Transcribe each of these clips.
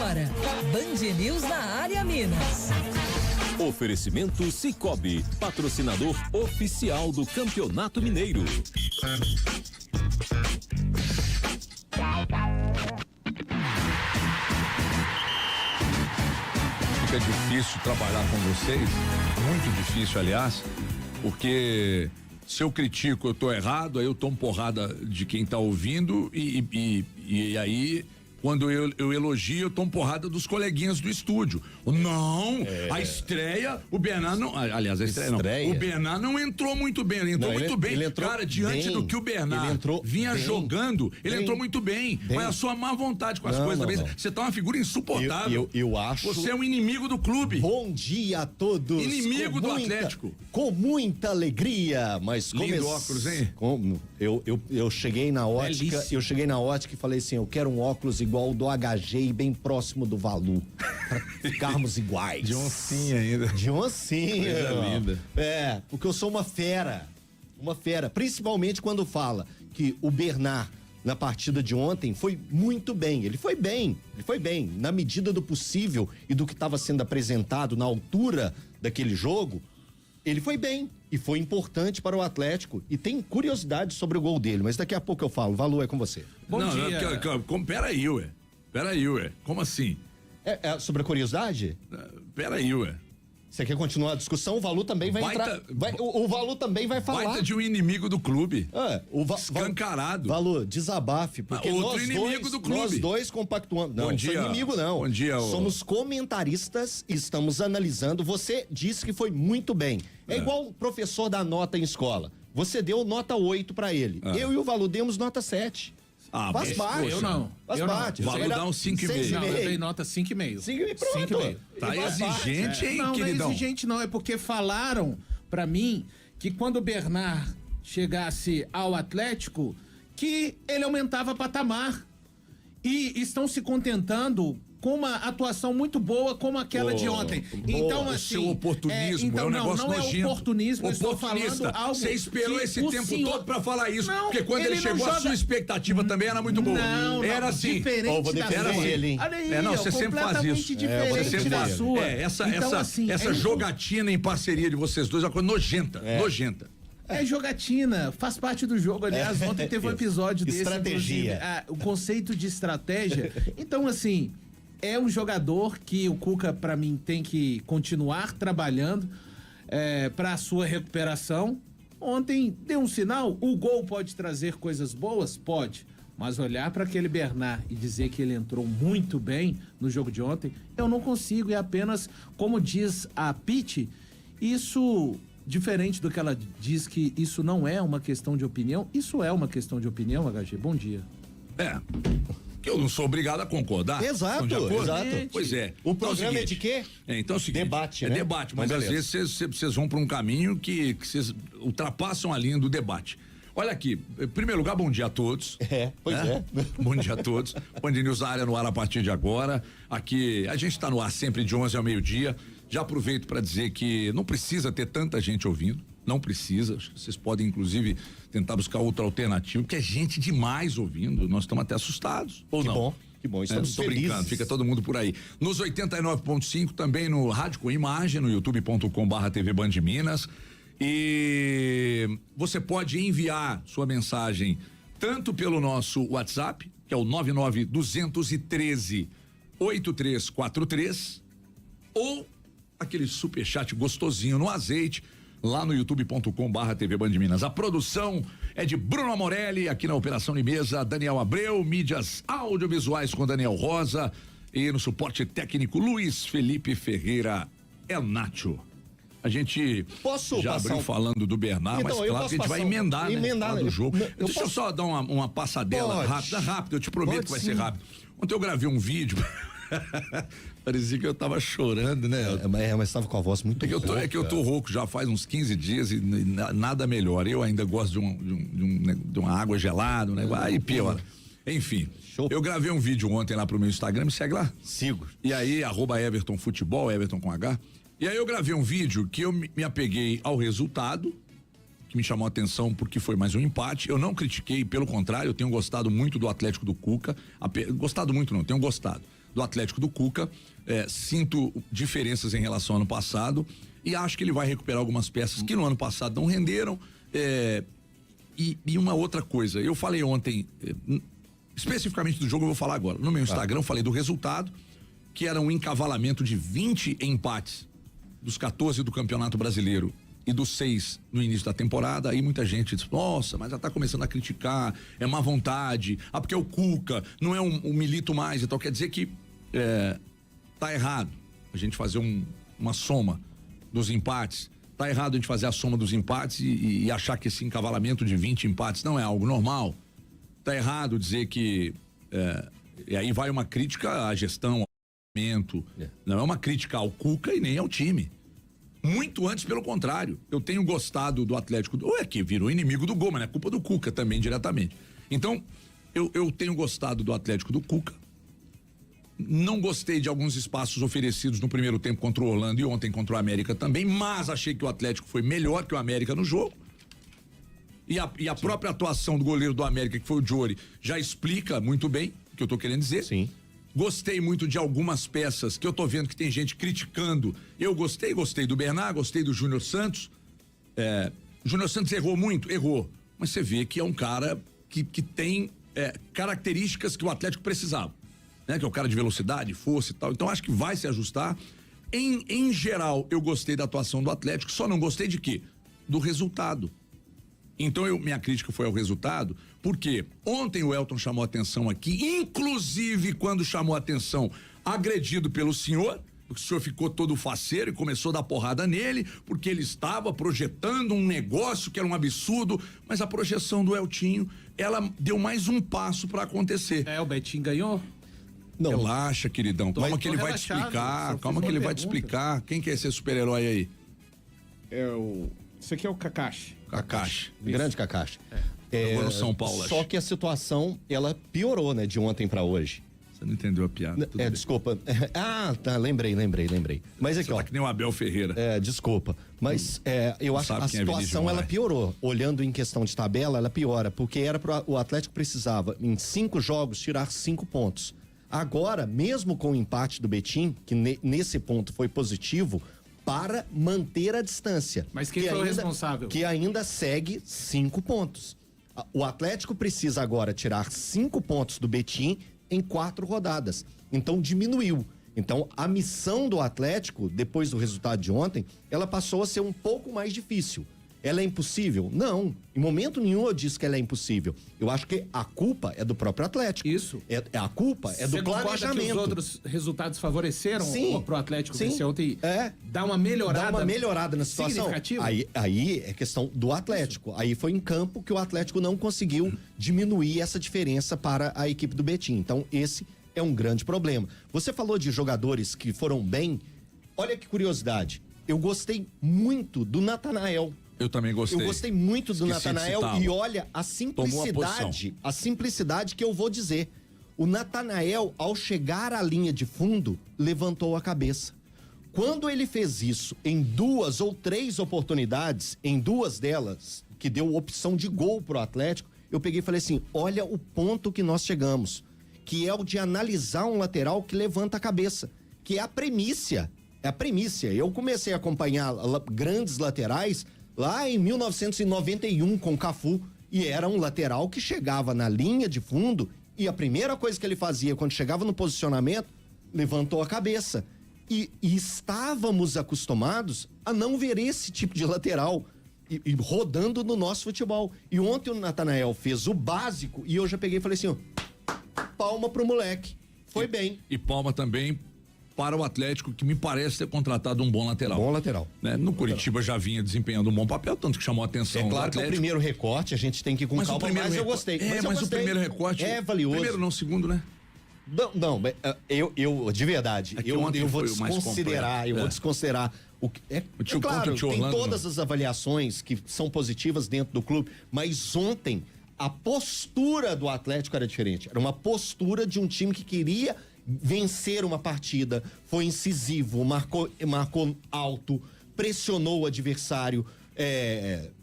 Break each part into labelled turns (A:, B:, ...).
A: agora, Band News na área Minas.
B: Oferecimento Sicoob, patrocinador oficial do Campeonato Mineiro.
C: Fica difícil trabalhar com vocês, muito difícil, aliás, porque se eu critico, eu tô errado, aí eu tomo porrada de quem tá ouvindo e aí quando eu elogio, eu tomo porrada dos coleguinhas do estúdio. Não, a estreia, o Bernard não, aliás, a estreia não, o Bernard não entrou muito bem, ele entrou muito bem, ele entrou cara, diante do que o Bernard vinha jogando, ele entrou muito bem, mas a sua má vontade com as coisas também, você tá uma figura insuportável.
D: Eu acho.
C: Você é um inimigo do clube.
D: Bom dia a todos.
C: Inimigo do Atlético.
D: Com muita alegria, mas
C: lindo óculos, hein?
D: Eu cheguei na ótica, e falei assim, eu quero um óculos igual do HG e bem próximo do Valu, pra ficarmos iguais.
C: De oncinha ainda.
D: De oncinha.
C: Coisa linda.
D: É, porque eu sou uma fera, principalmente quando fala que o Bernard na partida de ontem foi muito bem, ele foi bem, na medida do possível e do que estava sendo apresentado na altura daquele jogo, ele foi bem e foi importante para o Atlético e tem curiosidade sobre o gol dele, mas daqui a pouco eu falo. Valu, é com você.
C: Bom dia. Peraí, ué. Como assim?
D: É sobre a curiosidade?
C: Peraí, ué.
D: Você quer continuar a discussão? O Valu também vai entrar. O Valu também vai falar.
C: Baita de um inimigo do clube. Escancarado.
D: Valu, desabafe, porque
C: outro inimigo do clube.
D: Nós dois compactuamos. Não,
C: bom dia,
D: inimigo não.
C: Bom dia.
D: Somos comentaristas e estamos analisando. Você disse que foi muito bem. É igual o professor da nota em escola. Você deu nota 8 pra ele. Eu e o Valu demos nota 7. Faz parte.
E: Eu não.
D: Faz parte.
C: O Valu dá um 5,5.
E: Não, eu dei nota 5,5.
D: 5,5, pronto.
C: Tá exigente, hein,
E: não,
C: queridão?
E: Não é exigente não, é porque falaram pra mim que quando o Bernard chegasse ao Atlético, que ele aumentava patamar. E estão se contentando com uma atuação muito boa como aquela de ontem. Então, assim.
C: O seu oportunismo é um negócio nojento.
E: Não é oportunismo, eu estou falando algo.
C: Você esperou esse tempo todo pra falar isso.
E: Não,
C: porque quando ele chegou, a sua expectativa também era muito boa.
E: Não,
C: era assim.
E: Diferente da sua.
D: Ele,
E: olha aí,
C: você sempre faz isso.
E: Diferente da sua.
C: Essa jogatina em parceria de vocês dois é uma coisa nojenta. Nojenta.
E: É jogatina, faz parte do jogo. Aliás, ontem teve um episódio desse.
D: Estratégia.
E: O conceito de estratégia. Então, assim, é um jogador que o Cuca, pra mim, tem que continuar trabalhando pra sua recuperação. Ontem deu um sinal, o gol pode trazer coisas boas? Pode. Mas olhar para aquele Bernard e dizer que ele entrou muito bem no jogo de ontem, eu não consigo. É apenas, como diz a Pete, isso... Diferente do que ela diz que isso não é uma questão de opinião, isso é uma questão de opinião, HG. Bom dia.
C: Que eu não sou obrigado a concordar.
D: Exato.
C: Pois é.
D: O programa é de quê?
C: Então é o seguinte.
D: Debate, né?
C: Debate, mas às vezes vocês vão para um caminho que vocês ultrapassam a linha do debate. Olha aqui, em primeiro lugar, bom dia a todos.
D: Pois é.
C: Bom dia a todos. Band News na área no ar a partir de agora. Aqui, a gente tá no ar sempre de 11 ao meio-dia. Já aproveito para dizer que não precisa ter tanta gente ouvindo. Não precisa. Vocês podem, inclusive, tentar buscar outra alternativa, porque é gente demais ouvindo. Nós estamos até assustados. Ou não?
D: Que bom, estamos felizes.
C: Brincando, fica todo mundo por aí. Nos 89.5, também no Rádio com Imagem, no youtube.com/TV Band Minas. E você pode enviar sua mensagem tanto pelo nosso WhatsApp, que é o 99213-8343, ou aquele superchat gostosinho no azeite, lá no youtube.com/TV Band Minas. A produção é de Bruno Amorelli, aqui na Operação de Mesa, Daniel Abreu, mídias audiovisuais com Daniel Rosa e no suporte técnico Luiz Felipe Ferreira El Nacho. A gente já abriu falando do Bernard, então, mas claro que a gente vai emendar, né? Do jogo. Deixa eu só dar uma passadela rápida, eu te prometo que vai ser rápido. Ontem eu gravei um vídeo, parecia que eu tava chorando, né?
D: Mas estava com a voz muito rouca.
C: É que eu tô rouco já faz uns 15 dias e nada melhor. Eu ainda gosto de uma água gelada, né? Aí piora. Enfim, eu gravei um vídeo ontem lá pro meu Instagram, me segue lá?
D: Sigo.
C: E aí, @Everton Futebol, Everton com H. E aí eu gravei um vídeo que eu me apeguei ao resultado, que me chamou a atenção porque foi mais um empate. Eu não critiquei, pelo contrário, eu tenho gostado muito do Atlético do Cuca. Gostado muito não, tenho gostado do Atlético do Cuca. Sinto diferenças em relação ao ano passado e acho que ele vai recuperar algumas peças que no ano passado não renderam. E uma outra coisa, eu falei ontem, especificamente do jogo, eu vou falar agora. No meu Instagram, eu falei do resultado, que era um encavalamento de 20 empates dos 14 do Campeonato Brasileiro e dos 6 no início da temporada. Aí muita gente diz, nossa, mas já tá começando a criticar, é má vontade, porque é o Cuca, não é um Milito mais e tal. Quer dizer que tá errado a gente fazer uma soma dos empates. Tá errado a gente fazer a soma dos empates e achar que esse encavalamento de 20 empates não é algo normal. Tá errado dizer que e aí vai uma crítica à gestão, ao momento. Não é uma crítica ao Cuca e nem ao time. Muito antes, pelo contrário. Eu tenho gostado do Atlético. Que virou inimigo do gol, mas é culpa do Cuca também, diretamente. Então, eu tenho gostado do Atlético do Cuca. Não gostei de alguns espaços oferecidos no primeiro tempo contra o Orlando e ontem contra o América também, mas achei que o Atlético foi melhor que o América no jogo. E a própria atuação do goleiro do América, que foi o Jory, já explica muito bem o que eu tô querendo dizer.
D: Sim.
C: Gostei muito de algumas peças que eu tô vendo que tem gente criticando. Eu gostei do Bernard, gostei do Júnior Santos. Júnior Santos errou muito? Errou. Mas você vê que é um cara que tem características que o Atlético precisava. Né? Que é o cara de velocidade, força e tal. Então acho que vai se ajustar. Em geral, eu gostei da atuação do Atlético, só não gostei de quê? Do resultado. Então minha crítica foi ao resultado, porque ontem o Elton chamou atenção aqui, inclusive quando chamou atenção, agredido pelo senhor, porque o senhor ficou todo faceiro e começou a dar porrada nele, porque ele estava projetando um negócio que era um absurdo, mas a projeção do Eltinho, ela deu mais um passo para acontecer.
E: O Betinho ganhou?
C: Não. Relaxa, queridão, calma que ele vai te explicar,
E: pergunta.
C: Quem quer ser super-herói aí?
E: Esse aqui é o Kakashi.
C: Kakashi.
D: Grande Kakashi.
C: Agora no São Paulo,
D: só
C: acho.
D: que a situação, ela piorou, né, de ontem pra hoje.
C: Você não entendeu a piada. Tudo bem.
D: Desculpa. Tá, lembrei. Mas aqui,
C: Você tá que nem o Abel Ferreira.
D: Desculpa. Mas eu acho que a situação, ela piorou. Olhando em questão de tabela, ela piora, porque o Atlético precisava, em 5 jogos, tirar 5 pontos. Agora, mesmo com o empate do Betim, que nesse ponto foi positivo, para manter a distância.
E: Mas quem foi o responsável?
D: Que ainda segue 5 pontos. O Atlético precisa agora tirar 5 pontos do Betim em 4 rodadas. Então diminuiu. Então a missão do Atlético, depois do resultado de ontem, ela passou a ser um pouco mais difícil. Ela é impossível? Não. Em momento nenhum eu disse que ela é impossível. Eu acho que a culpa é do próprio Atlético.
E: Isso.
D: A culpa é do planejamento.
E: Que os outros resultados favoreceram pro Atlético vencer ontem? Dá uma melhorada
D: na situação.
E: Significativa?
D: Aí é questão do Atlético. Isso. Aí foi em campo que o Atlético não conseguiu diminuir essa diferença para a equipe do Betim. Então esse é um grande problema. Você falou de jogadores que foram bem. Olha que curiosidade. Eu gostei muito do Natanael.
C: Eu também gostei.
D: Eu gostei muito do Natanael e olha a simplicidade que eu vou dizer. O Natanael, ao chegar à linha de fundo, levantou a cabeça. Quando ele fez isso em 2 ou 3 oportunidades, em 2 delas, que deu opção de gol pro Atlético, eu peguei e falei assim, olha o ponto que nós chegamos, que é o de analisar um lateral que levanta a cabeça, que é a premissa. É a premissa. Eu comecei a acompanhar grandes laterais lá em 1991 com o Cafu, e era um lateral que chegava na linha de fundo e a primeira coisa que ele fazia quando chegava no posicionamento, levantou a cabeça. E estávamos acostumados a não ver esse tipo de lateral e rodando no nosso futebol. E ontem o Natanael fez o básico e eu já peguei e falei assim, palma pro moleque. Foi bem.
C: E palma também para o Atlético, que me parece ter contratado um bom lateral.
D: Bom lateral.
C: Né? No Curitiba já vinha desempenhando um bom papel, tanto que chamou a atenção.
D: É claro que o primeiro recorte a gente tem que ir com calma, mas eu gostei.
C: Mas o primeiro recorte
D: é valioso.
C: Primeiro não, segundo, né?
D: Não, eu de verdade, eu vou desconsiderar, vou desconsiderar o que claro, tem todas as avaliações que são positivas dentro do clube, mas ontem a postura do Atlético era diferente. Era uma postura de um time que queria vencer uma partida, foi incisivo, marcou alto, pressionou o adversário,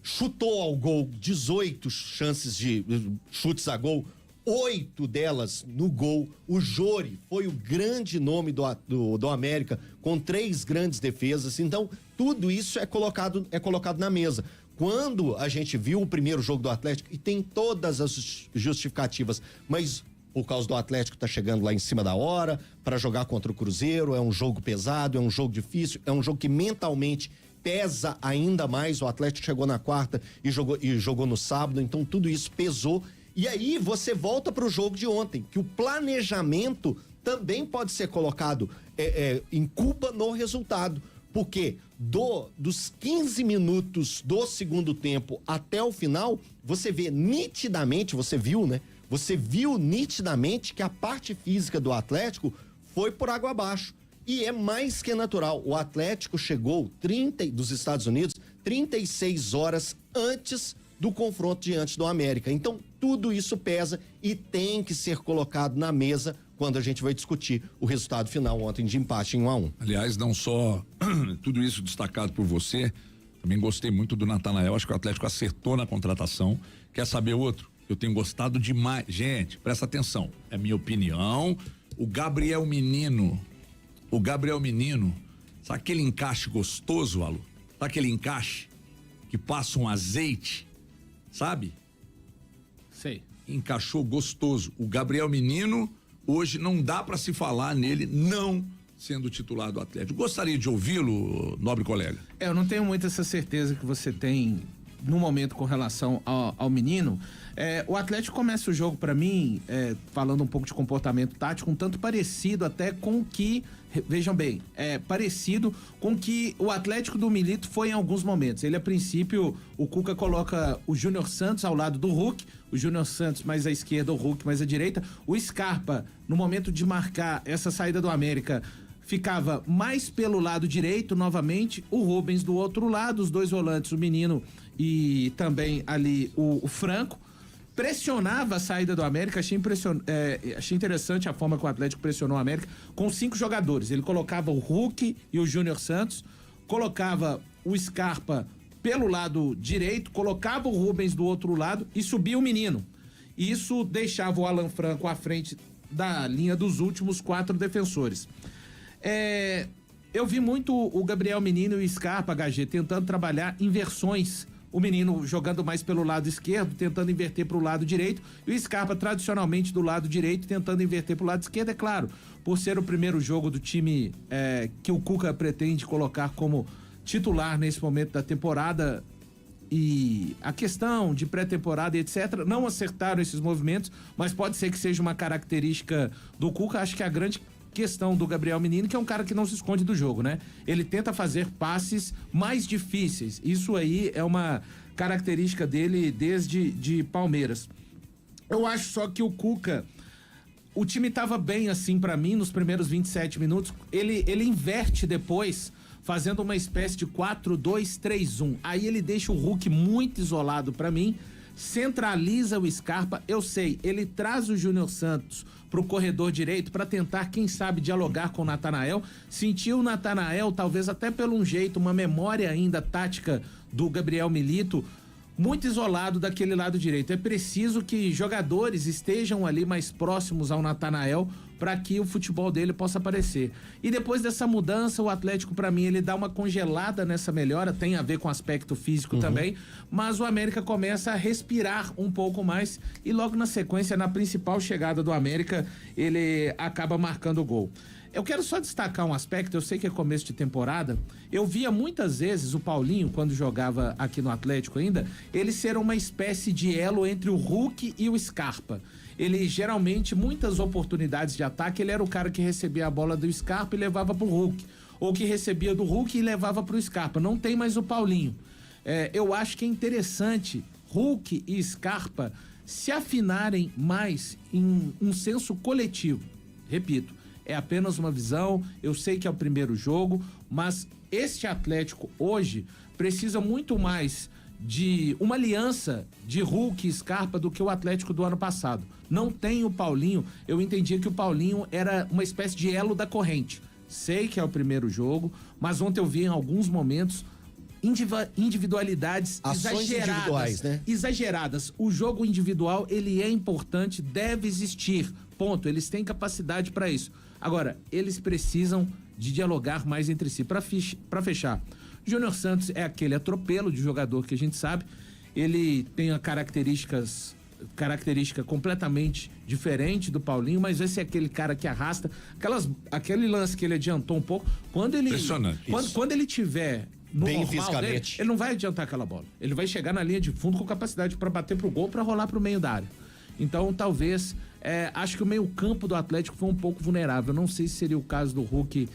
D: chutou ao gol, 18 chances de chutes a gol, 8 delas no gol. O Jori foi o grande nome do América, com 3 grandes defesas. Então, tudo isso é colocado na mesa. Quando a gente viu o primeiro jogo do Atlético, e tem todas as justificativas, mas por causa do Atlético tá chegando lá em cima da hora, para jogar contra o Cruzeiro, é um jogo pesado, é um jogo difícil, é um jogo que mentalmente pesa ainda mais. O Atlético chegou na quarta e jogou no sábado, então tudo isso pesou. E aí você volta para o jogo de ontem, que o planejamento também pode ser colocado em culpa no resultado, porque dos 15 minutos do segundo tempo até o final, você vê nitidamente, você viu, né? Você viu nitidamente que a parte física do Atlético foi por água abaixo. E é mais que natural. O Atlético chegou dos Estados Unidos 36 horas antes do confronto diante do América. Então, tudo isso pesa e tem que ser colocado na mesa quando a gente vai discutir o resultado final ontem de empate em 1-1.
C: Aliás, não só tudo isso destacado por você, também gostei muito do Natanael, acho que o Atlético acertou na contratação. Quer saber outro? Eu tenho gostado demais. Gente, presta atenção, é minha opinião. O Gabriel Menino, sabe aquele encaixe gostoso, Alô? Sabe aquele encaixe que passa um azeite, sabe?
E: Sei.
C: Encaixou gostoso. O Gabriel Menino, hoje não dá para se falar nele não sendo titular do Atlético. Gostaria de ouvi-lo, nobre colega.
E: Eu não tenho muito essa certeza que você tem no momento com relação ao menino. O Atlético começa o jogo, para mim, falando um pouco de comportamento tático, um tanto parecido até com o que, vejam bem, parecido com o que o Atlético do Milito foi em alguns momentos. Ele, a princípio, o Cuca coloca o Júnior Santos ao lado do Hulk, o Júnior Santos mais à esquerda, o Hulk mais à direita, o Scarpa, no momento de marcar essa saída do América, ficava mais pelo lado direito novamente, o Rubens do outro lado, os dois volantes, o Menino e também ali o Franco, pressionava a saída do América. Achei interessante a forma que o Atlético pressionou o América com 5 jogadores. Ele colocava o Hulk e o Júnior Santos, colocava o Scarpa pelo lado direito, colocava o Rubens do outro lado e subia o Menino. Isso deixava o Alan Franco à frente da linha dos últimos 4 defensores. Eu vi muito o Gabriel Menino e o Scarpa, HG, tentando trabalhar inversões. O Menino jogando mais pelo lado esquerdo, tentando inverter para o lado direito, e o Scarpa tradicionalmente do lado direito, tentando inverter para o lado esquerdo, é claro, por ser o primeiro jogo do time que o Cuca pretende colocar como titular nesse momento da temporada, e a questão de pré-temporada e etc, não acertaram esses movimentos, mas pode ser que seja uma característica do Cuca. Acho que a grande questão do Gabriel Menino, que é um cara que não se esconde do jogo, né? Ele tenta fazer passes mais difíceis. Isso aí é uma característica dele desde de Palmeiras. Eu acho só que o Cuca, o time tava bem assim pra mim nos primeiros 27 minutos. Ele inverte depois, fazendo uma espécie de 4-2-3-1. Aí ele deixa o Hulk muito isolado pra mim, centraliza o Scarpa. Eu sei, ele traz o Júnior Santos pro corredor direito para tentar, quem sabe, dialogar com o Natanael. Sentiu o Natanael, talvez até pelo um jeito, uma memória ainda tática do Gabriel Milito, muito isolado daquele lado direito. É preciso que jogadores estejam ali mais próximos ao Natanael para que o futebol dele possa aparecer. E depois dessa mudança, o Atlético, para mim, ele dá uma congelada nessa melhora, tem a ver com o aspecto físico também, mas o América começa a respirar um pouco mais e logo na sequência, na principal chegada do América, ele acaba marcando o gol. Eu quero só destacar um aspecto, eu sei que é começo de temporada, eu via muitas vezes o Paulinho, quando jogava aqui no Atlético ainda, ele ser uma espécie de elo entre o Hulk e o Scarpa. Ele geralmente, muitas oportunidades de ataque, ele era o cara que recebia a bola do Scarpa e levava pro Hulk, ou que recebia do Hulk e levava pro Scarpa. Não tem mais o Paulinho. Eu acho que é interessante Hulk e Scarpa se afinarem mais em um senso coletivo. Repito, é apenas uma visão, eu sei que é o primeiro jogo, mas este Atlético hoje precisa muito mais de uma aliança de Hulk e Scarpa do que o Atlético do ano passado. Não tem o Paulinho, eu entendia que o Paulinho era uma espécie de elo da corrente. Sei que é o primeiro jogo, mas ontem eu vi em alguns momentos individualidades
D: Ações
E: exageradas.
D: individuais, né?
E: Exageradas. O jogo individual, ele é importante, deve existir. Ponto. Eles têm capacidade para isso. Agora, eles precisam de dialogar mais entre si. Para fechar, Júnior Santos é aquele atropelo de jogador que a gente sabe. Ele tem a característica completamente diferente do Paulinho, mas esse é aquele cara que arrasta aquele lance que ele adiantou um pouco.
C: Impressionante.
E: Quando ele tiver no
D: bem
E: normal dele,
D: fisicamente,
E: ele não vai adiantar aquela bola. Ele vai chegar na linha de fundo com capacidade para bater pro gol, para rolar pro meio da área. Então, talvez, acho que o meio-campo do Atlético foi um pouco vulnerável. Não sei se seria o caso do Hulk,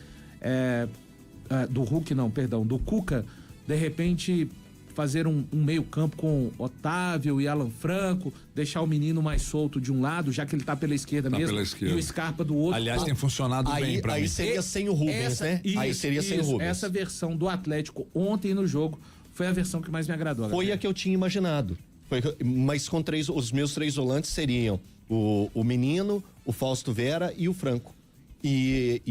E: do Cuca, de repente fazer um meio-campo com Otávio e Alan Franco, deixar o menino mais solto de um lado, já que ele tá pela esquerda mesmo, e o Scarpa do outro.
C: Aliás, tem funcionado bem pra mim.
D: Aí seria sem o Rubens, né? Aí seria sem o Rubens.
E: Essa versão do Atlético ontem no jogo foi a versão que mais me agradou.
D: Foi a que eu tinha imaginado. Mas com os meus 3 volantes seriam o Menino, o Fausto Vera e o Franco. E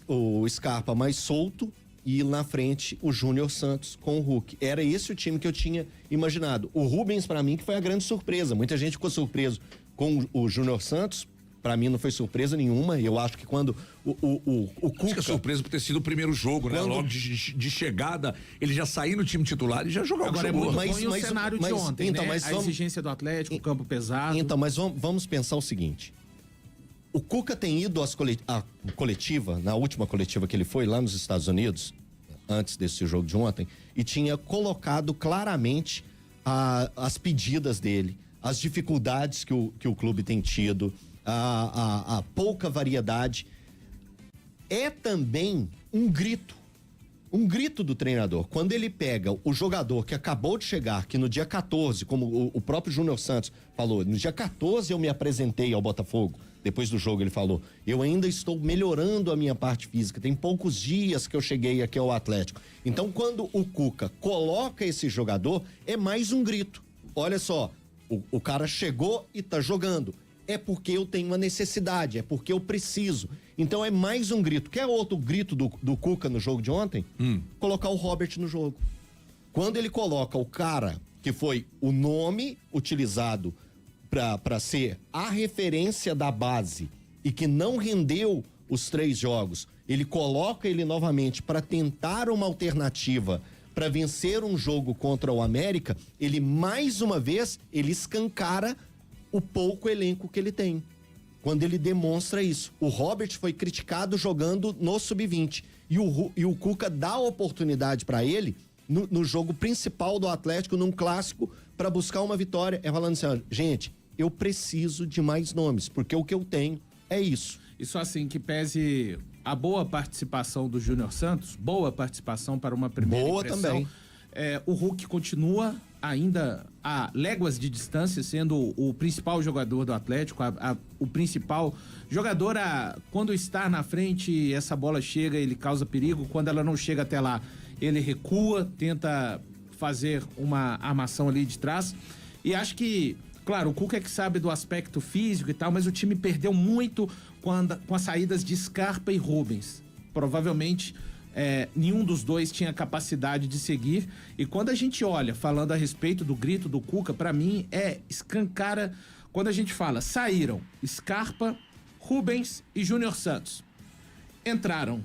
D: o Scarpa mais solto e na frente o Júnior Santos com o Hulk. Era esse o time que eu tinha imaginado. O Rubens, pra mim, que foi a grande surpresa. Muita gente ficou surpreso com o Júnior Santos. Pra mim não foi surpresa nenhuma. Eu acho que quando o Cuca...
C: Acho que é surpresa por ter sido o primeiro jogo, né? Logo de chegada, ele já sair no time titular e já jogar
E: Agora
C: o jogo.
E: Agora é muito bom o cenário de ontem,
D: então,
E: né?
D: Mas
E: a exigência do Atlético, o campo pesado.
D: Então, mas vamos pensar o seguinte. O Cuca tem ido à coletiva, na última coletiva que ele foi lá nos Estados Unidos, antes desse jogo de ontem, e tinha colocado claramente as pedidas dele, as dificuldades que o clube tem tido, a pouca variedade. É também um grito do treinador. Quando ele pega o jogador que acabou de chegar, que no dia 14, como o próprio Júnior Santos falou, no dia 14 eu me apresentei ao Botafogo. Depois do jogo ele falou, eu ainda estou melhorando a minha parte física, tem poucos dias que eu cheguei aqui ao Atlético. Então quando o Cuca coloca esse jogador, é mais um grito. Olha só, o cara chegou e tá jogando. É porque eu tenho uma necessidade, é porque eu preciso. Então é mais um grito. Quer outro grito do Cuca no jogo de ontem? Colocar o Robert no jogo. Quando ele coloca o cara que foi o nome utilizado para ser a referência da base e que não rendeu os 3 jogos, ele coloca ele novamente para tentar uma alternativa para vencer um jogo contra o América, ele mais uma vez, ele escancara o pouco elenco que ele tem. Quando ele demonstra isso. O Robert foi criticado jogando no Sub-20 e o Cuca dá oportunidade para ele no jogo principal do Atlético, num clássico, para buscar uma vitória. É falando assim, ó, gente, eu preciso de mais nomes, porque o que eu tenho é isso.
E: Isso assim, que pese a boa participação do Júnior Santos, boa participação para uma primeira impressão. Boa também. O Hulk continua ainda a léguas de distância, sendo o principal jogador do Atlético, o principal jogador, quando está na frente, essa bola chega, ele causa perigo, quando ela não chega até lá, ele recua, tenta fazer uma armação ali de trás, e acho que, claro, o Cuca é que sabe do aspecto físico e tal, mas o time perdeu muito com as saídas de Scarpa e Rubens. Provavelmente nenhum dos dois tinha capacidade de seguir. E quando a gente olha, falando a respeito do grito do Cuca, pra mim escancara quando a gente fala, saíram Scarpa, Rubens e Júnior Santos. Entraram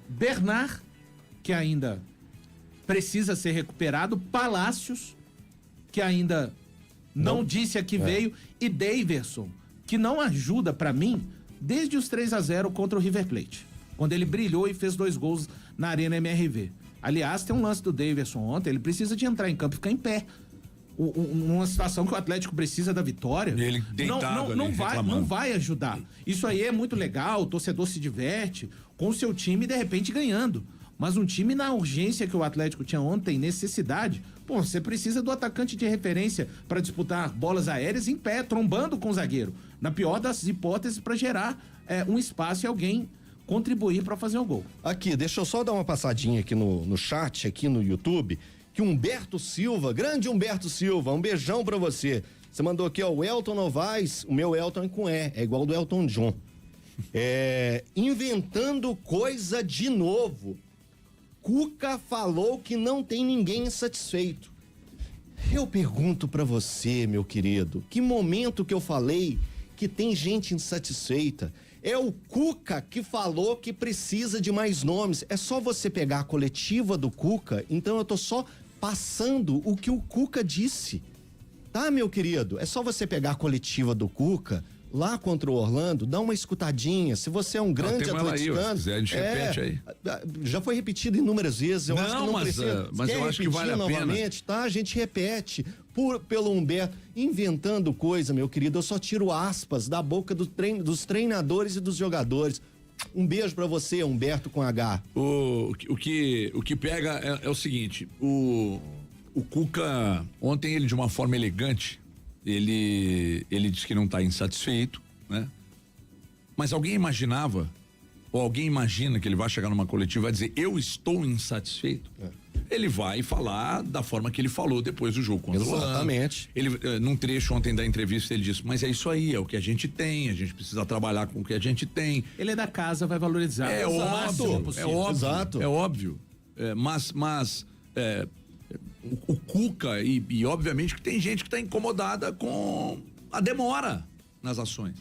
E: Bernard, que ainda precisa ser recuperado, Palácios, que ainda não disse a que veio, e Daverson, que não ajuda pra mim desde os 3-0 contra o River Plate, quando ele brilhou e fez 2 gols na Arena MRV. Aliás, tem um lance do Daverson ontem, ele precisa de entrar em campo e ficar em pé. Numa situação que o Atlético precisa da vitória,
C: ele deitado
E: não vai ajudar. Isso aí é muito legal, o torcedor se diverte com o seu time de repente ganhando. Mas um time na urgência que o Atlético tinha ontem, necessidade, você precisa do atacante de referência para disputar bolas aéreas em pé, trombando com o zagueiro. Na pior das hipóteses, para gerar um espaço e alguém contribuir para fazer o gol.
D: Aqui, deixa eu só dar uma passadinha aqui no chat, aqui no YouTube, que Humberto Silva, grande Humberto Silva, um beijão pra você. Você mandou aqui, ó, o Elton Novaes, o meu Elton é com é igual do Elton John. Inventando coisa de novo. Cuca falou que não tem ninguém insatisfeito. Eu pergunto pra você, meu querido, que momento que eu falei que tem gente insatisfeita? É o Cuca que falou que precisa de mais nomes. É só você pegar a coletiva do Cuca, então eu tô só passando o que o Cuca disse. Tá, meu querido? É só você pegar a coletiva do Cuca lá contra o Orlando, dá uma escutadinha. Se você é um grande atleticano...
C: Aí, se quiser, a gente repete aí.
D: Já foi repetido inúmeras vezes. Eu acho que não precisa.
C: Mas eu acho que vale a
D: novamente,
C: pena.
D: Tá? A gente repete. Pelo Humberto. Inventando coisa, meu querido. Eu só tiro aspas da boca dos treinadores e dos jogadores. Um beijo pra você, Humberto com H.
C: O que pega é o seguinte, o Cuca, ontem ele de uma forma elegante, ele disse que não está insatisfeito, né? Mas alguém imaginava, ou alguém imagina que ele vai chegar numa coletiva e vai dizer, eu estou insatisfeito? Ele vai falar da forma que ele falou depois do jogo contra o Orlando.
D: Exatamente.
C: Ele, num trecho ontem da entrevista, ele disse, mas é isso aí, é o que a gente tem, a gente precisa trabalhar com o que a gente tem.
E: Ele é da casa, vai valorizar.
C: É óbvio,
D: Exato.
C: É óbvio. O Cuca e obviamente que tem gente que está incomodada com a demora nas ações.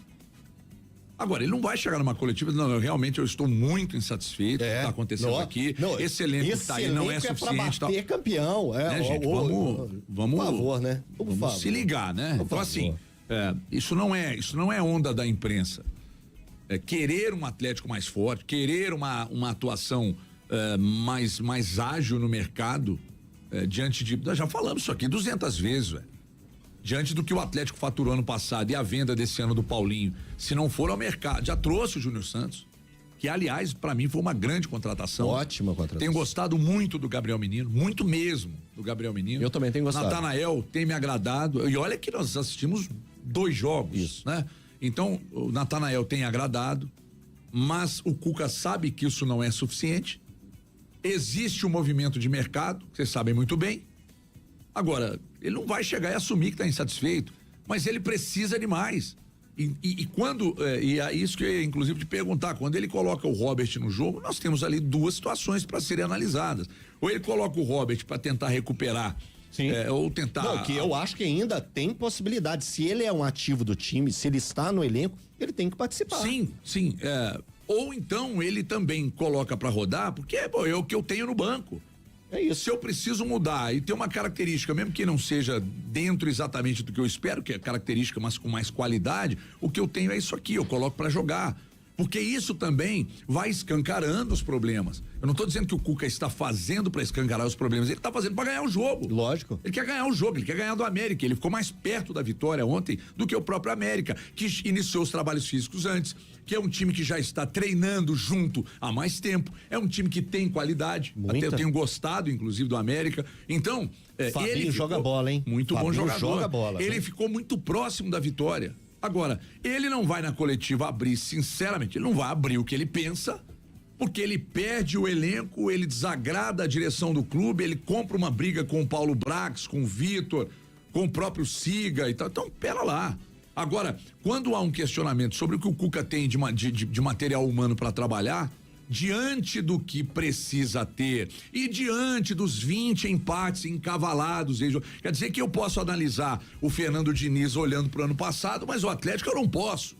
C: Agora, ele não vai chegar numa coletiva e dizer, não, realmente eu estou muito insatisfeito com o que está acontecendo aqui. Esse elenco que está aí não é suficiente.
D: Pra bater campeão.
C: Né, gente? Vamos,
D: por favor, né?
C: Vamos se ligar, né? Então, assim, isso não é onda da imprensa. Querer um Atlético mais forte, querer uma atuação mais ágil no mercado, diante de... Nós já falamos isso aqui 200 vezes, velho. Diante do que o Atlético faturou ano passado e a venda desse ano do Paulinho, se não for ao mercado, já trouxe o Júnior Santos, que aliás, pra mim foi uma grande contratação.
D: Ótima contratação.
C: Tenho gostado muito do Gabriel Menino, muito mesmo do Gabriel Menino.
D: Eu também tenho gostado.
C: Natanael tem me agradado, e olha que nós assistimos 2 jogos,
D: isso,
C: né? Então, o Natanael tem agradado, mas o Cuca sabe que isso não é suficiente. Existe um movimento de mercado, vocês sabem muito bem. Agora, ele não vai chegar e assumir que está insatisfeito, mas ele precisa de mais. E quando, e é isso que eu ia inclusive te perguntar, quando ele coloca o Robert no jogo, nós temos ali 2 situações para serem analisadas. Ou ele coloca o Robert para tentar recuperar, ou tentar...
D: Não, que eu acho que ainda tem possibilidade. Se ele é um ativo do time, se ele está no elenco, ele tem que participar.
C: Sim. Ou então ele também coloca para rodar, porque é o que eu tenho no banco.
D: É isso.
C: Se eu preciso mudar e ter uma característica, mesmo que não seja dentro exatamente do que eu espero, que é característica, mas com mais qualidade, o que eu tenho é isso aqui, eu coloco para jogar. Porque isso também vai escancarando os problemas. Eu não estou dizendo que o Cuca está fazendo para escancarar os problemas, ele está fazendo para ganhar o jogo.
D: Lógico.
C: Ele quer ganhar o jogo, ele quer ganhar do América. Ele ficou mais perto da vitória ontem do que o próprio América, que iniciou os trabalhos físicos antes, que é um time que já está treinando junto há mais tempo. É um time que tem qualidade.
D: Muita.
C: Até eu tenho gostado, inclusive, do América. Então,
D: Fabinho
C: ele
D: joga bola, hein?
C: Muito
D: Fabinho
C: bom jogador.
D: Joga bola,
C: ele ficou muito próximo da vitória. Agora, ele não vai na coletiva abrir, sinceramente, ele não vai abrir o que ele pensa, porque ele perde o elenco, ele desagrada a direção do clube, ele compra uma briga com o Paulo Brax, com o Vitor, com o próprio Siga e tal. Então, pera lá. Agora, quando há um questionamento sobre o que o Cuca tem de material humano para trabalhar, diante do que precisa ter e diante dos 20 empates encavalados, quer dizer que eu posso analisar o Fernando Diniz olhando pro ano passado, mas o Atlético eu não posso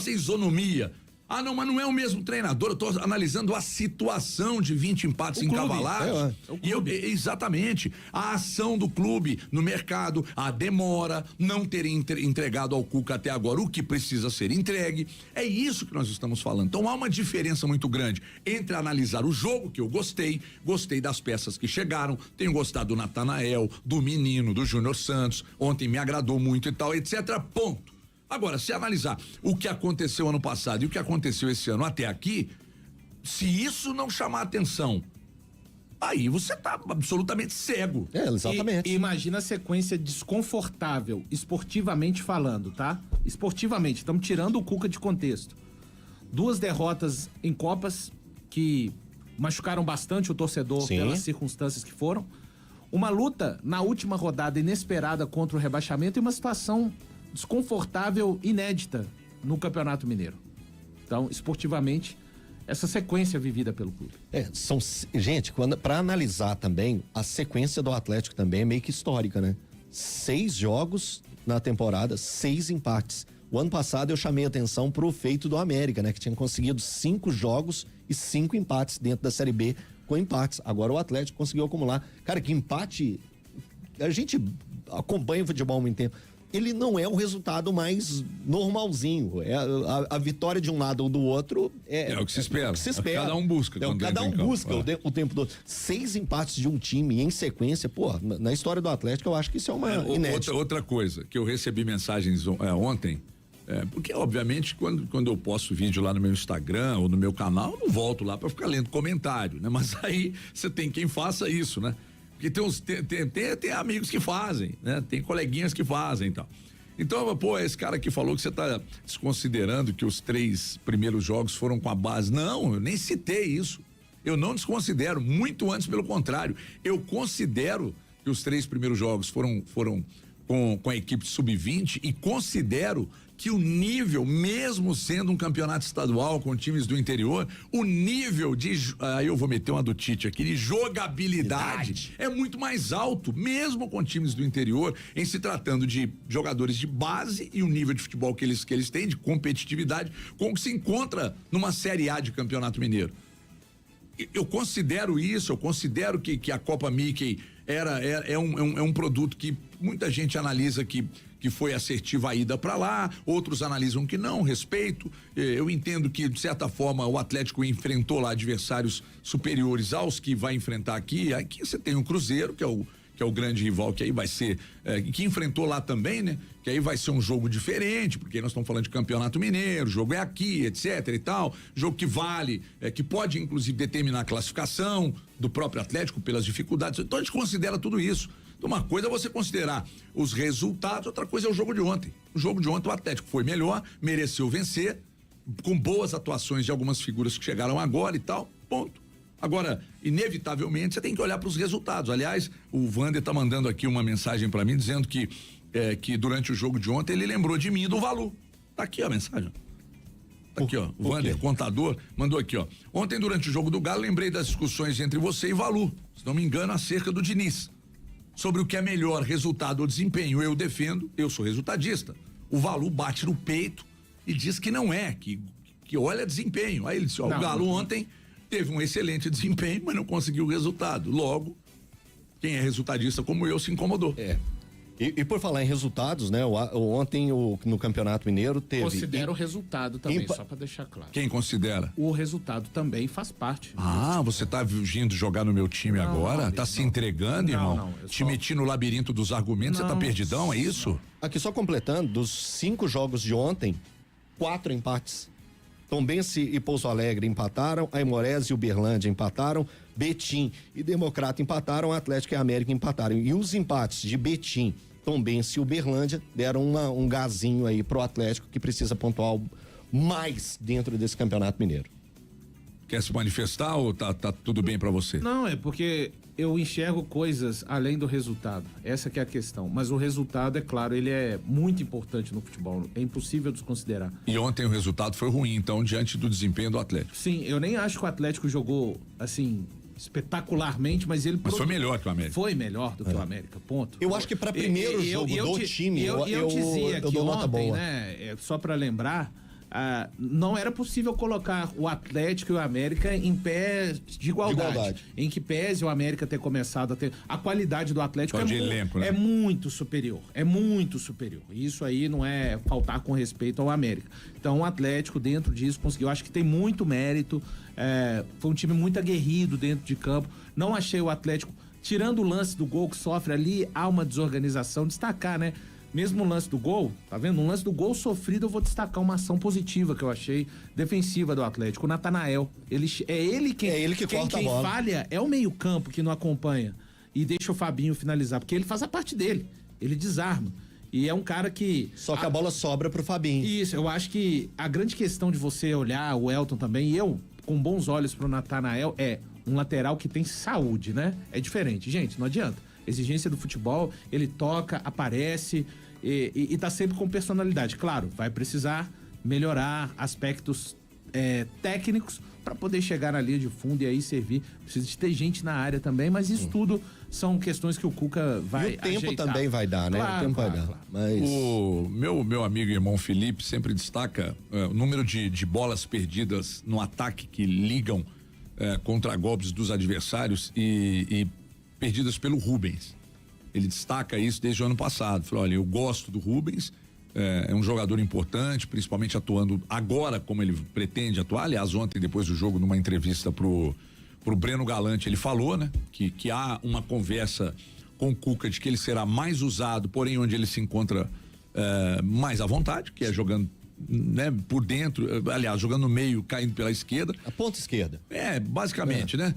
C: ter isonomia. Ah, não, mas não é o mesmo treinador, eu tô analisando a situação de 20 empates encavalados. Exatamente. A ação do clube no mercado, a demora, não ter entregado ao Cuca até agora o que precisa ser entregue. É isso que nós estamos falando. Então há uma diferença muito grande entre analisar o jogo, que eu gostei das peças que chegaram, tenho gostado do Natanael, do Menino, do Júnior Santos, ontem me agradou muito e tal, etc. Ponto. Agora, se analisar o que aconteceu ano passado e o que aconteceu esse ano até aqui, se isso não chamar atenção, aí você tá absolutamente cego.
D: Exatamente.
E: E imagina a sequência desconfortável, esportivamente falando, tá? Esportivamente, estamos tirando o Cuca de contexto. 2 derrotas em Copas que machucaram bastante o torcedor pelas circunstâncias que foram. Uma luta na última rodada inesperada contra o rebaixamento e uma situação desconfortável, inédita no Campeonato Mineiro. Então, esportivamente, essa sequência vivida pelo clube.
D: Gente, para analisar também, a sequência do Atlético também é meio que histórica, né? 6 jogos na temporada, 6 empates. O ano passado eu chamei atenção pro feito do América, né? Que tinha conseguido 5 jogos e 5 empates dentro da Série B com empates. Agora o Atlético conseguiu acumular. Cara, que empate... A gente acompanha o futebol há muito tempo. Ele não é o resultado mais normalzinho. A vitória de um lado ou do outro é
C: o que se espera.
D: É o que se espera.
C: Cada um busca.
D: Cada um busca o tempo todo. 6 empates de um time em sequência, pô, na história do Atlético eu acho que isso é uma inédita.
C: Outra coisa, que eu recebi mensagens ontem, porque obviamente quando eu posto vídeo lá no meu Instagram ou no meu canal, eu não volto lá para ficar lendo comentário, né? Mas aí você tem quem faça isso, né? Porque tem amigos que fazem, né? Tem coleguinhas que fazem e tal. Então, pô, esse cara que falou que você tá desconsiderando que os 3 primeiros jogos foram com a base. Não, eu nem citei isso. Eu não desconsidero, muito antes, pelo contrário. Eu considero que os 3 primeiros jogos foram com a equipe sub-20 e considero que o nível, mesmo sendo um campeonato estadual com times do interior, o nível de, eu vou meter uma do Tite aqui, de jogabilidade é muito mais alto, mesmo com times do interior, em se tratando de jogadores de base e o nível de futebol que eles têm, de competitividade, com o que se encontra numa Série A de Campeonato Mineiro. Eu considero isso, eu considero que a Copa Mickey é um produto que muita gente analisa que foi assertiva a ida para lá, outros analisam que não, respeito. Eu entendo que, de certa forma, o Atlético enfrentou lá adversários superiores aos que vai enfrentar aqui. Aqui você tem o Cruzeiro, que é o grande rival, que aí vai ser, que enfrentou lá também, né? Que aí vai ser um jogo diferente, porque nós estamos falando de Campeonato Mineiro, o jogo é aqui, etc e tal, jogo que vale, que pode inclusive determinar a classificação do próprio Atlético pelas dificuldades. Então a gente considera tudo isso. Então, uma coisa é você considerar os resultados, outra coisa é o jogo de ontem. O jogo de ontem o Atlético foi melhor, mereceu vencer, com boas atuações de algumas figuras que chegaram agora e tal, ponto. Agora, inevitavelmente, você tem que olhar para os resultados. Aliás, o Wander tá mandando aqui uma mensagem para mim dizendo que durante o jogo de ontem ele lembrou de mim e do Valu. Tá aqui a mensagem. Tá aqui, ó. O Wander, contador, mandou aqui, ó. Ontem, durante o jogo do Galo, lembrei das discussões entre você e Valu, se não me engano, acerca do Diniz. Sobre o que é melhor, resultado ou desempenho. Eu defendo, eu sou resultadista. O Valu bate no peito e diz que não é, que olha desempenho. Aí ele disse, ó, o Galo ontem teve um excelente desempenho, mas não conseguiu o resultado. Logo, quem é resultadista como eu se incomodou.
D: E por falar em resultados, né? Ontem no Campeonato Mineiro teve...
E: Considera o resultado também, só pra deixar claro.
C: Quem considera?
E: O resultado também faz parte.
C: Você tá vindo jogar no meu time agora?
E: Não,
C: tá se entregando, irmão?
E: Não,
C: Te meti no labirinto dos argumentos, você tá perdidão, é isso?
D: Aqui só completando, dos 5 jogos de ontem, 4 empates. Tombense e Pouso Alegre empataram, Aimorés e Uberlândia empataram, Betim e Democrata empataram, Atlético e América empataram. E os empates de Betim, Tombense e Uberlândia deram um gazinho aí pro Atlético, que precisa pontuar mais dentro desse Campeonato Mineiro.
C: Quer se manifestar ou tá tudo bem pra você?
E: Não, é porque eu enxergo coisas além do resultado. Essa que é a questão. Mas o resultado, é claro, ele é muito importante no futebol. É impossível desconsiderar.
C: E ontem o resultado foi ruim, então, diante do desempenho do Atlético.
E: Sim, eu nem acho que o Atlético jogou, assim, espetacularmente, mas ele...
C: Mas foi melhor que o América.
E: Foi melhor do que o América, ponto.
D: Eu acho que para primeiro jogo do time, eu
E: dizia que
D: dou nota
E: ontem,
D: boa.
E: né, só para lembrar, não era possível colocar o Atlético e o América em pé de igualdade. Em que pese o América ter começado a ter... A qualidade do Atlético é muito superior. É muito superior. Isso aí não é faltar com respeito ao América. Então o Atlético, dentro disso, conseguiu. Acho que tem muito mérito. Foi um time muito aguerrido dentro de campo. Não achei o Atlético... Tirando o lance do gol que sofre ali, há uma desorganização. Destacar, né? Mesmo o lance do gol, tá vendo? Um lance do gol sofrido, eu vou destacar uma ação positiva que eu achei defensiva do Atlético. O Natanael, quem falha é o meio-campo que não acompanha e deixa o Fabinho finalizar, porque ele faz a parte dele, ele desarma. E é um cara que...
D: Só que a bola sobra pro Fabinho.
E: Isso, eu acho que a grande questão de você olhar o Elton também, e eu, com bons olhos pro Natanael, é um lateral que tem saúde, né? É diferente, gente, não adianta. Exigência do futebol, ele toca, aparece e tá sempre com personalidade. Claro, vai precisar melhorar aspectos técnicos para poder chegar na linha de fundo e aí servir. Precisa de ter gente na área também, mas isso tudo são questões que o Cuca vai
D: E o tempo
E: ajeitar.
D: também vai dar, né?
E: Claro,
D: O tempo vai dar.
E: claro.
D: Mas
C: O meu amigo e irmão Felipe sempre destaca o número de bolas perdidas no ataque que ligam contra golpes dos adversários e perdidas pelo Rubens. Ele destaca isso desde o ano passado. Falou, olha, eu gosto do Rubens, é um jogador importante, principalmente atuando agora como ele pretende atuar. Aliás, ontem, depois do jogo, numa entrevista pro Breno Galante, ele falou, né, que há uma conversa com o Cuca de que ele será mais usado, porém onde ele se encontra mais à vontade, que é jogando, né, por dentro, aliás, jogando no meio, caindo pela esquerda.
D: a ponta esquerda.
C: Basicamente, né?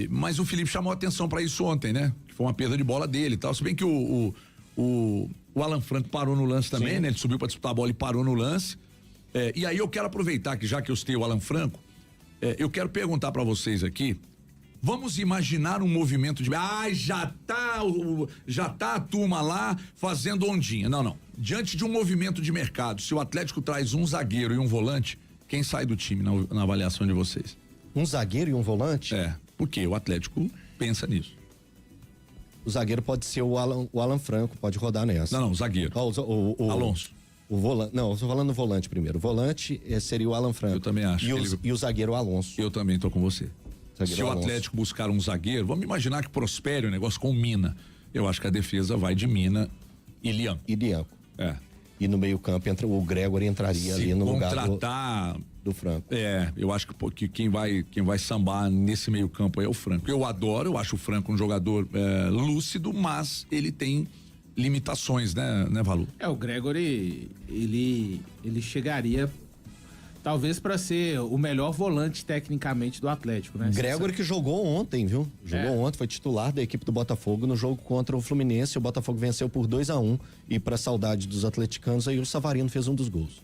C: Mas o Felipe chamou a atenção para isso ontem, né? Que foi uma perda de bola dele e tal. Se bem que o Alan Franco parou no lance também,
D: Sim.
C: né? Ele subiu para disputar a bola e parou no lance. E aí eu quero aproveitar que já que eu citei o Alan Franco, eu quero perguntar para vocês aqui. Vamos imaginar um movimento de. Já tá a turma lá fazendo ondinha. Não. Diante de um movimento de mercado, se o Atlético traz um zagueiro e um volante, quem sai do time na avaliação de vocês?
D: Um zagueiro e um volante?
C: Porque o Atlético pensa nisso.
D: O zagueiro pode ser o Alan Franco, pode rodar nessa.
C: Não, zagueiro. Alonso.
D: O volante. Não, eu tô falando do volante primeiro. O volante seria o Alan Franco.
C: Eu também acho.
D: E o zagueiro o Alonso.
C: Eu também tô com você.
D: Zagueiro
C: Se o
D: Alonso.
C: Atlético buscar um zagueiro, vamos imaginar que prospere o negócio com o Mina. Eu acho que a defesa vai de Mina e Lian.
D: E Dianco.
C: É.
D: E no meio-campo o Gregory entraria ali no lugar do Franco.
C: Eu acho que quem vai sambar nesse meio-campo aí é o Franco. Eu acho o Franco um jogador lúcido, mas ele tem limitações, né, Valu?
E: O Gregory, ele chegaria talvez para ser o melhor volante tecnicamente do Atlético, né?
D: Gregory que jogou ontem, viu? Jogou ontem, foi titular da equipe do Botafogo no jogo contra o Fluminense. O Botafogo venceu por 2-1 e para saudade dos atleticanos, aí o Savarino fez um dos gols.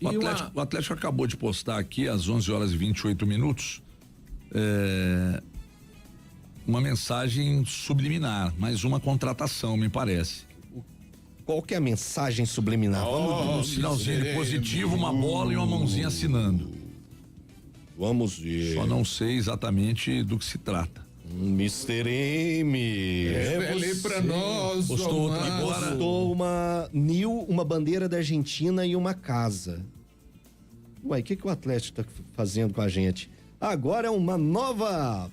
C: O Atlético acabou de postar aqui às 11h28 uma mensagem subliminar, mais uma contratação, me parece.
D: Qual que é a mensagem subliminar?
C: Um sinalzinho positivo, uma bola e uma mãozinha assinando.
D: Vamos ver.
C: Só não sei exatamente do que se trata.
D: Mr. M.
E: Revele pra nós.
C: Postou outra agora.
D: Postou uma bandeira da Argentina e uma casa. Ué, o que o Atlético tá fazendo com a gente? Agora é uma nova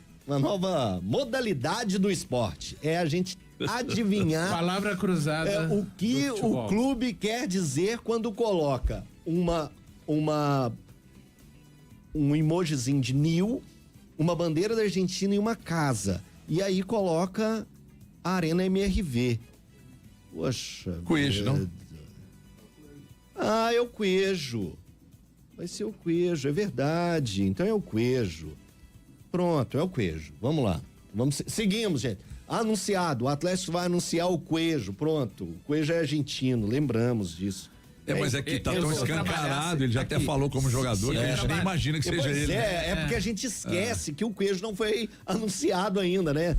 D: modalidade do esporte. É a gente adivinhar
E: Palavra cruzada.
D: o que o clube quer dizer quando coloca um emojizinho de Nil, uma bandeira da Argentina e uma casa. E aí coloca a Arena MRV. Poxa.
C: Coelho, não?
D: É o Coelho. Vai ser o Coelho, é verdade. Então é o Coelho. Pronto, é o Coelho. Vamos lá. Seguimos, gente. Anunciado, o Atlético vai anunciar o Coelho. Pronto, o Coelho é argentino, lembramos disso.
C: Mas é que tá tão escancarado, ele já até falou como jogador, que a gente nem imagina que seja ele.
D: Porque a gente esquece que o Coelho não foi anunciado ainda, né?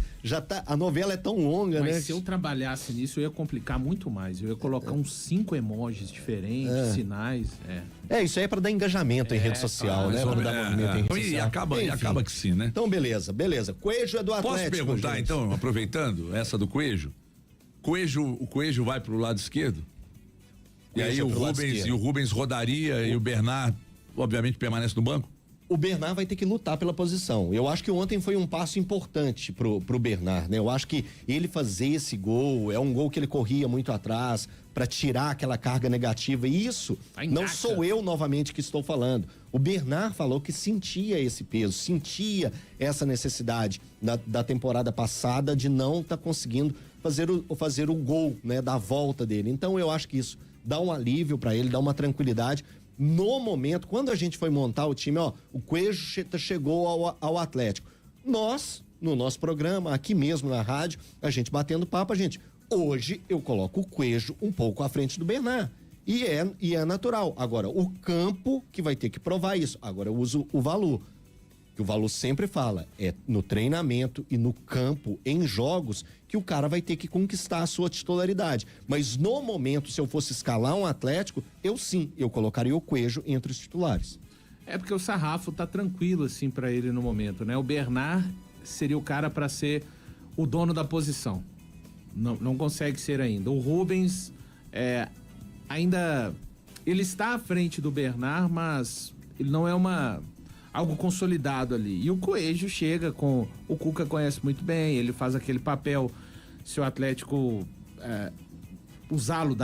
D: A novela é tão longa, né?
E: Mas se eu trabalhasse nisso, eu ia complicar muito mais. Eu ia colocar uns 5 emojis diferentes, sinais.
D: Isso aí é pra dar engajamento em rede social, né? Pra dar movimento em rede social.
C: E acaba que sim, né?
D: Então, beleza. Coelho é do Atlético.
C: Posso perguntar,
D: gente?
C: então, aproveitando essa do Coelho? O Coelho vai pro lado esquerdo? E aí o Rubens rodaria e o Bernard, obviamente, permanece no banco?
D: O Bernard vai ter que lutar pela posição. Eu acho que ontem foi um passo importante pro Bernard, né? Eu acho que ele fazer esse gol, é um gol que ele corria muito atrás para tirar aquela carga negativa. E isso não sou eu novamente que estou falando. O Bernard falou que sentia esse peso, sentia essa necessidade da temporada passada de não estar conseguindo fazer o gol, né, da volta dele. Então eu acho que isso dá um alívio para ele, dá uma tranquilidade. No momento, quando a gente foi montar o time, o Coelho chegou ao Atlético. Nós, no nosso programa, aqui mesmo na rádio, a gente batendo papo, hoje eu coloco o Coelho um pouco à frente do Bernard. E é natural. Agora, o campo que vai ter que provar isso. Agora eu uso o Valu. Que o Valu sempre fala, é no treinamento e no campo, em jogos, que o cara vai ter que conquistar a sua titularidade. Mas no momento, se eu fosse escalar um Atlético, eu colocaria o Coelho entre os titulares.
E: É porque o sarrafo tá tranquilo, assim, pra ele no momento, né? O Bernard seria o cara pra ser o dono da posição. Não consegue ser ainda. O Rubens ainda... Ele está à frente do Bernard, mas ele não é algo consolidado ali. E o Coelho chega com... O Cuca conhece muito bem, ele faz aquele papel. Se o Atlético usá-lo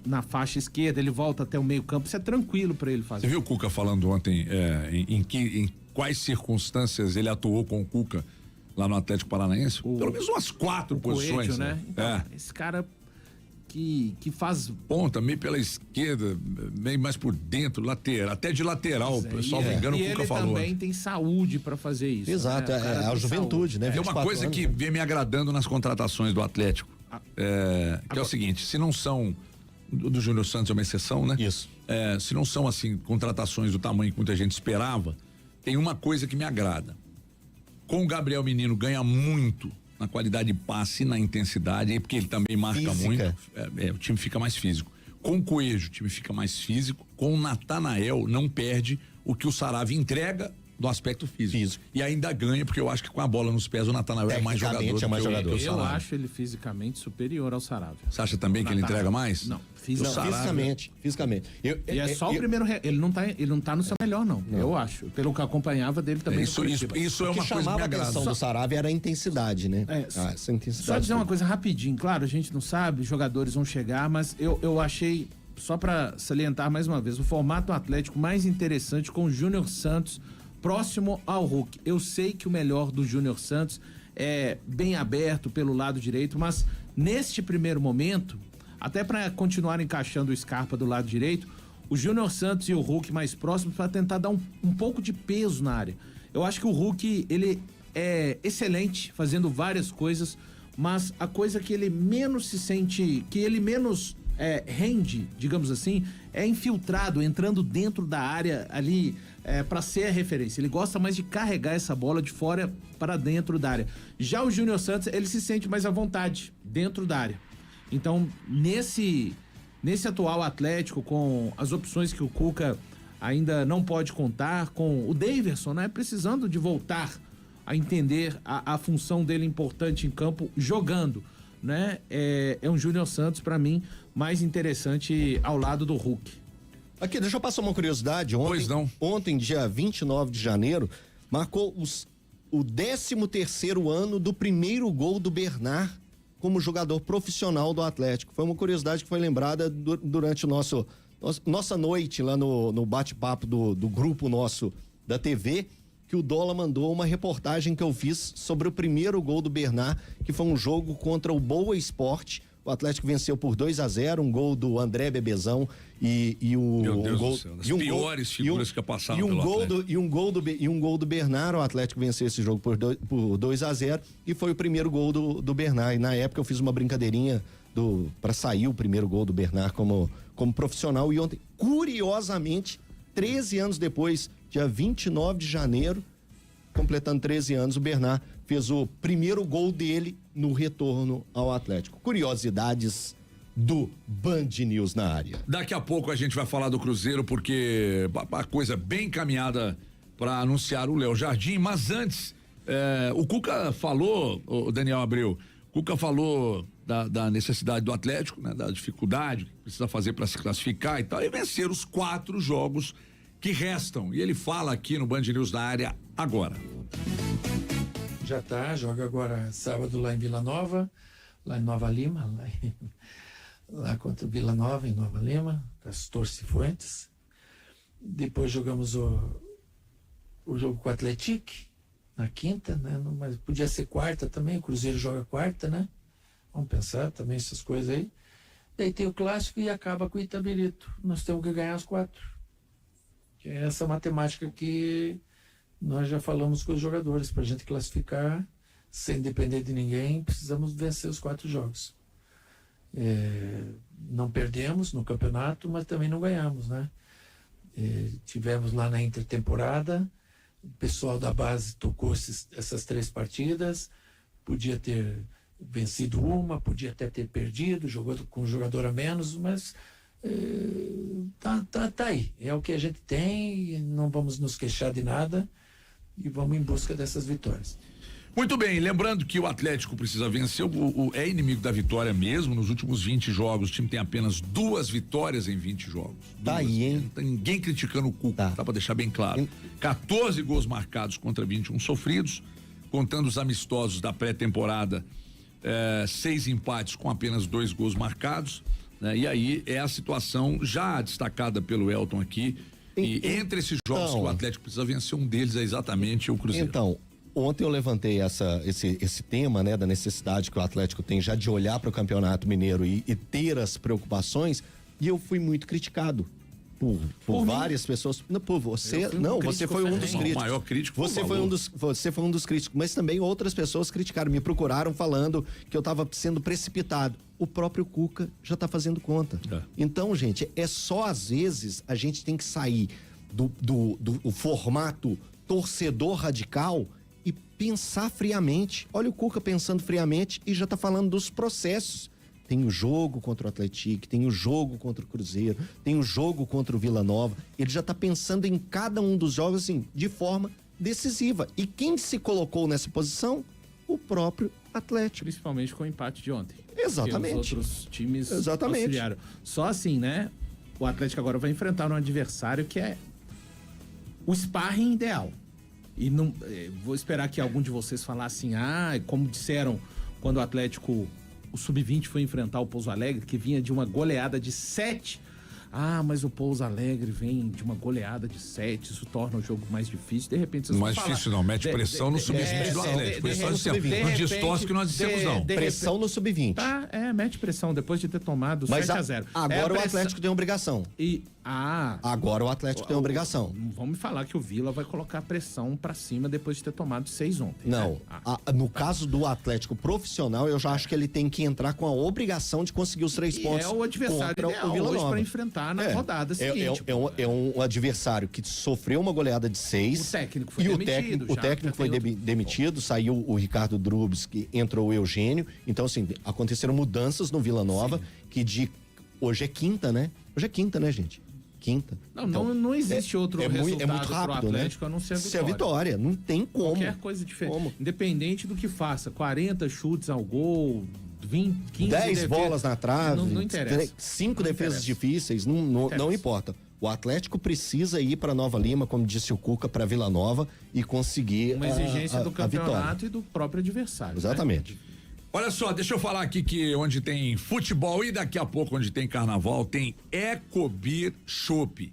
E: na faixa esquerda, ele volta até o meio campo, isso é tranquilo para ele fazer.
C: Você viu o Cuca falando ontem em quais circunstâncias ele atuou com o Cuca lá no Atlético Paranaense? Pelo menos umas 4 posições.
E: Coelho, né? Então, esse cara que faz...
C: Ponta, meio pela esquerda, meio mais por dentro, lateral, até de lateral, salvo engano, o Cuca falou.
E: E ele também tem saúde para fazer isso.
D: Exato,
E: né?
D: a juventude, né?
C: Tem uma coisa que vem me agradando nas contratações do Atlético, que é o seguinte, se não são... Do Júnior Santos é uma exceção, né?
D: Isso.
C: Se não são, assim, contratações do tamanho que muita gente esperava, tem uma coisa que me agrada. Com o Gabriel Menino ganha muito na qualidade de passe e na intensidade, porque ele também marca muito. O time fica mais físico. Com o Coelho, o time fica mais físico. Com o Natanael, não perde o que o Saravia entrega do aspecto físico. E ainda ganha, porque eu acho que com a bola nos pés o Natanael é mais jogador.
E: Eu acho ele fisicamente superior ao Saravia.
C: Você acha também que ele entrega mais?
E: Não,
D: fisicamente.
E: E é só o primeiro. Ele não tá no seu melhor, não. Eu acho. Pelo que eu acompanhava dele também.
C: Isso é uma coisa que me agrada.
D: O que chamava a atenção do Saravia era a intensidade, né? Essa intensidade.
E: Só dizer uma coisa rapidinho. Claro, a gente não sabe, jogadores vão chegar, mas eu achei, só pra salientar mais uma vez, o formato atlético mais interessante com o Júnior Santos próximo ao Hulk. Eu sei que o melhor do Júnior Santos é bem aberto pelo lado direito, mas neste primeiro momento, até para continuar encaixando o Scarpa do lado direito, o Júnior Santos e o Hulk mais próximos para tentar dar um pouco de peso na área. Eu acho que o Hulk, ele é excelente fazendo várias coisas, mas a coisa que ele menos se sente, que ele menos rende, digamos assim, é infiltrado, entrando dentro da área ali para ser a referência. Ele gosta mais de carregar essa bola de fora para dentro da área. Já o Júnior Santos, ele se sente mais à vontade dentro da área. Então, nesse atual Atlético, com as opções que o Cuca ainda não pode contar, com o Daverson, né, precisando de voltar a entender a função dele importante em campo, jogando, né, é um Júnior Santos, para mim, mais interessante ao lado do Hulk.
D: Aqui, deixa eu passar uma curiosidade. Ontem, dia 29 de janeiro, marcou o 13º ano do primeiro gol do Bernard como jogador profissional do Atlético. Foi uma curiosidade que foi lembrada durante nossa noite lá no bate-papo do grupo nosso da TV, que o Dola mandou uma reportagem que eu fiz sobre o primeiro gol do Bernard, que foi um jogo contra o Boa Esporte. O Atlético venceu por 2-0, um gol do André Bebezão e o
C: Meu Deus
D: gol,
C: do céu, das piores figuras que passaram
D: pelo
C: Atlético.
D: E um gol do Bernard. O Atlético venceu esse jogo por 2-0 e foi o primeiro gol do Bernard. E na época eu fiz uma brincadeirinha para sair o primeiro gol do Bernard como profissional. E ontem, curiosamente, 13 anos depois, dia 29 de janeiro, completando 13 anos, o Bernard fez o primeiro gol dele no retorno ao Atlético. Curiosidades do Band News na área.
C: Daqui a pouco a gente vai falar do Cruzeiro, porque a coisa bem encaminhada para anunciar o Léo Jardim, mas antes, o Cuca falou, o Daniel Abreu, Cuca falou da necessidade do Atlético, né, da dificuldade que precisa fazer para se classificar e tal, e vencer os 4 jogos que restam. E ele fala aqui no Band News na área agora.
F: Já joga agora sábado lá em Vila Nova, lá em Nova Lima, lá contra o Vila Nova, em Nova Lima, Castor Cifuentes. Depois jogamos o jogo com o Atlético, na quinta, né? Mas podia ser quarta também, o Cruzeiro joga quarta, né? Vamos pensar também essas coisas aí. Daí tem o clássico e acaba com o Itabirito. Nós temos que ganhar as 4. Que é essa matemática que nós já falamos com os jogadores. Para a gente classificar, sem depender de ninguém, precisamos vencer os 4 jogos. Não perdemos no campeonato, mas também não ganhamos, né? Tivemos lá na intertemporada, o pessoal da base tocou essas 3 partidas, podia ter vencido uma, podia até ter perdido, jogando com um jogador a menos, mas Tá aí. É o que a gente tem, não vamos nos queixar de nada e vamos em busca dessas vitórias.
C: Muito bem, lembrando que o Atlético precisa vencer, é inimigo da vitória mesmo. Nos últimos 20 jogos, o time tem apenas 2 vitórias em 20 jogos.
D: Tá aí, hein?
C: Não tem ninguém criticando o Cuca, tá pra deixar bem claro. 14 gols marcados contra 21 sofridos, contando os amistosos da pré-temporada, 6 empates com apenas 2 gols marcados, né? E aí é a situação já destacada pelo Elton aqui. E entre esses jogos que o Atlético precisa vencer, um deles é exatamente o Cruzeiro.
D: Então, ontem eu levantei esse tema, né, da necessidade que o Atlético tem já de olhar para o Campeonato Mineiro e ter as preocupações, e eu fui muito criticado por várias pessoas. Não, por você, não, você foi um dos críticos.
C: O maior crítico.
D: Você foi um dos críticos, mas também outras pessoas criticaram, me procuraram falando que eu estava sendo precipitado. O próprio Cuca já está fazendo conta. Então, gente, é só às vezes a gente tem que sair do formato torcedor radical e pensar friamente. Olha o Cuca pensando friamente e já tá falando dos processos. Tem o jogo contra o Atlético, tem o jogo contra o Cruzeiro, tem o jogo contra o Vila Nova. Ele já tá pensando em cada um dos jogos assim, de forma decisiva. E quem se colocou nessa posição? O próprio Atlético.
E: Principalmente com o empate de ontem.
D: Exatamente.
E: Os outros times
D: Exatamente.
E: auxiliaram. Só assim, né? O Atlético agora vai enfrentar um adversário que é o sparring ideal. E não vou esperar que algum de vocês falassem, como disseram quando o Atlético, o Sub-20 foi enfrentar o Pouso Alegre, que vinha de uma goleada de 7. Mas o Pouso Alegre vem de uma goleada de 7, isso torna o jogo mais difícil. De repente vocês
C: mais difícil não, mete pressão no Sub-20 do Atlético. Não distorce que nós dissemos não.
D: Pressão no Sub-20.
E: Mete pressão depois de ter tomado 7-0.
D: Agora o Atlético tem obrigação. Agora o Atlético tem obrigação.
E: Vamos falar que o Vila vai colocar pressão pra cima depois de ter tomado 6 ontem.
D: Não. No caso do Atlético profissional, eu já acho que ele tem que entrar com a obrigação de conseguir os 3 pontos.
E: É o adversário ideal hoje pra enfrentar na rodada seguinte.
D: É um adversário que sofreu uma goleada de 6.
E: O técnico foi demitido.
D: O técnico foi demitido, saiu o Ricardo Drubs, que entrou o Eugênio. Então, assim, aconteceram mudanças no Vila Nova, que hoje é quinta, né? Hoje é quinta, né, gente? Quinta.
E: Não existe outro resultado
D: é muito rápido,
E: pro Atlético, né? A não ser a vitória.
D: Se a vitória, não tem como.
E: Qualquer coisa diferente. Independente do que faça, 40 chutes ao gol, 20, 15
D: 10 bolas na trave,
E: não interessa.
D: 5 defesas difíceis, não importa. O Atlético precisa ir para Nova Lima, como disse o Cuca, para Vila Nova e conseguir
E: uma exigência do campeonato
D: vitória.
E: E do próprio adversário.
D: Exatamente.
E: Né?
C: Olha só, deixa eu falar aqui que onde tem futebol e daqui a pouco onde tem carnaval tem Ecobir Chopp.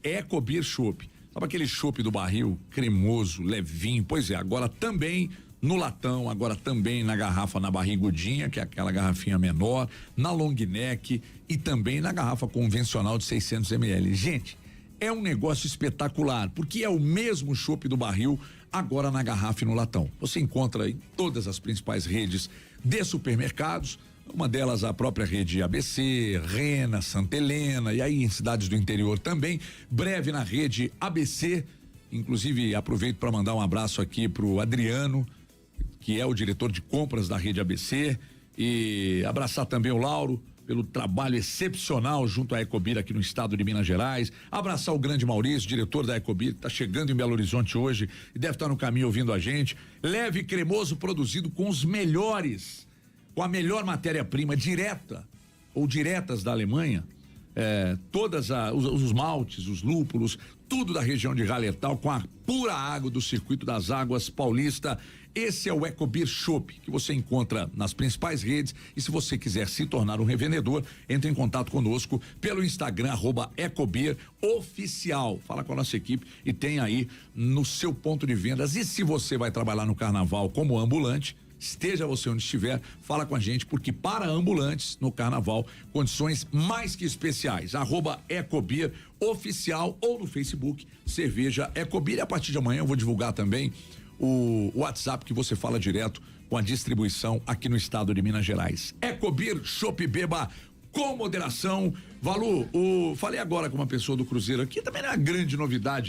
C: Ecobir Chopp. Sabe aquele chopp do barril, cremoso, levinho? Pois é, agora também no latão, agora também na garrafa na barrigudinha, que é aquela garrafinha menor, na long neck e também na garrafa convencional de 600 ml. Gente, é um negócio espetacular, porque é o mesmo chopp do barril, agora na garrafa e no latão. Você encontra em todas as principais redes de supermercados, uma delas a própria rede ABC, Rena, Santa Helena, e aí em cidades do interior também, breve na rede ABC. Inclusive aproveito para mandar um abraço aqui pro Adriano, que é o diretor de compras da rede ABC, e abraçar também o Lauro pelo trabalho excepcional junto à Ecobir aqui no estado de Minas Gerais, abraçar o grande Maurício, diretor da Ecobir, que está chegando em Belo Horizonte hoje e deve estar no caminho ouvindo a gente. Leve e cremoso, produzido com os melhores, com a melhor matéria-prima direta ou diretas da Alemanha, todas os maltes, os lúpulos, tudo da região de Hallertau, com a pura água do Circuito das Águas Paulista. Esse é o Ecobir Chopp, que você encontra nas principais redes, e se você quiser se tornar um revendedor, entre em contato conosco pelo Instagram, @EcobirOficial. Fala com a nossa equipe e tem aí no seu ponto de vendas. E se você vai trabalhar no carnaval como ambulante, esteja você onde estiver, fala com a gente, porque para ambulantes no carnaval, condições mais que especiais. @EcobirOficial ou no Facebook, Cerveja Ecobir. E a partir de amanhã eu vou divulgar também o WhatsApp que você fala direto com a distribuição aqui no estado de Minas Gerais. Ecobir Chopp, beba com moderação. Valu, falei agora com uma pessoa do Cruzeiro aqui, também não é uma grande novidade